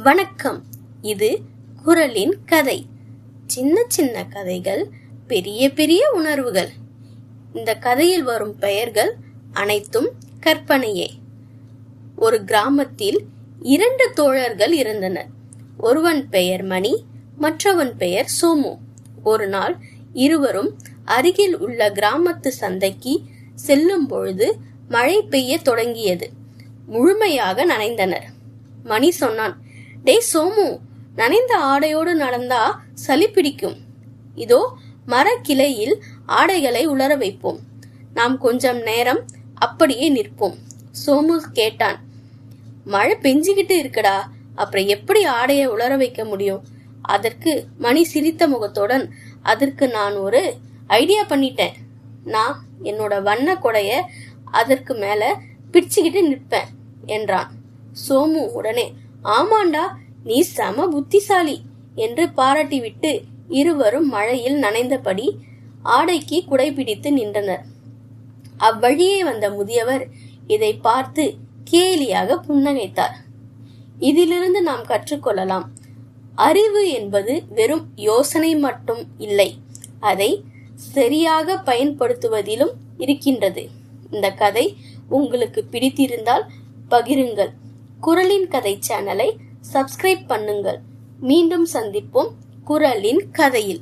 வணக்கம். இது குறளின் கதை. சின்ன சின்ன கதைகள், பெரிய பெரிய உணர்வுகள். இந்த கதையில் வரும் பெயர்கள் அனைத்தும் கற்பனையே. ஒரு கிராமத்தில் 2 தோழர்கள் இருந்தனர். ஒருவன் பெயர் மணி, மற்றவன் பெயர் சோமு. ஒரு நாள் இருவரும் அருகில் உள்ள கிராமத்து சந்தைக்கு செல்லும் பொழுது மழை பெய்ய தொடங்கியது. முழுமையாக நனைந்தனர். மணி சொன்னான், டேய் சோமு, நனைந்த ஆடையோடு நடந்தா சளி பிடிக்கும். இதோ மரக்கிளையில் ஆடைகளை உலர வைப்போம். நாம் கொஞ்சம் நேரம் அப்படியே நிற்போம். சோமு கேட்டான், மழை பெஞ்சுகிட்டு இருக்குடா, அப்புறம் எப்படி ஆடையை உலர வைக்க முடியும்? அதற்கு மணி சிரித்த முகத்துடன், அதற்கு நான் ஒரு ஐடியா பண்ணிட்டேன். நான் என்னோட வண்ண கொடைய அதற்கு மேல பிடிச்சுக்கிட்டு நிற்பேன் என்றான். சோமு உடனே, ஆமாண்டா, நீ செம புத்திசாலி என்று பாராட்டிவிட்டு இருவரும் மழையில் நனைந்தபடி ஆடைக்கு குடை பிடித்து நின்றனர். அவ்வழியே வந்த முதியவர் இதை பார்த்து கேலியாக புன்னகைத்தார். இதிலிருந்து நாம் கற்றுக்கொள்ளலாம், அறிவு என்பது வெறும் யோசனை மட்டும் இல்லை, அதை சரியாக பயன்படுத்துவதிலும் இருக்கின்றது. இந்த கதை உங்களுக்கு பிடித்திருந்தால் பகிருங்கள். குறளின் கதை சேனலை சப்ஸ்கிரைப் பண்ணுங்கள். மீண்டும் சந்திப்போம் குறளின் கதையில்.